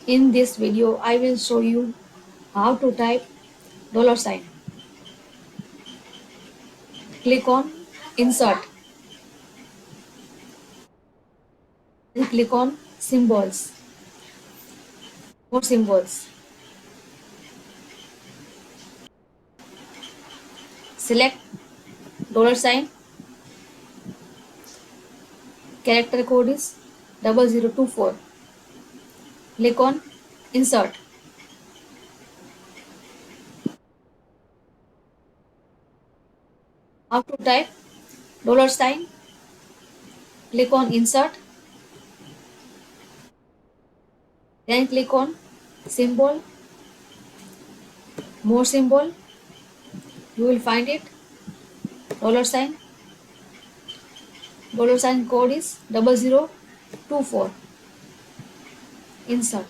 In this video, I will show you how to type dollar sign. Click on Insert and click on Symbols. More symbols. Select dollar sign. Character code is 0024. Click on Insert. How to type dollar sign? Click on Insert. Then click on Symbol. More symbol. You will find it. Dollar sign. Dollar sign code is 0024. Insert.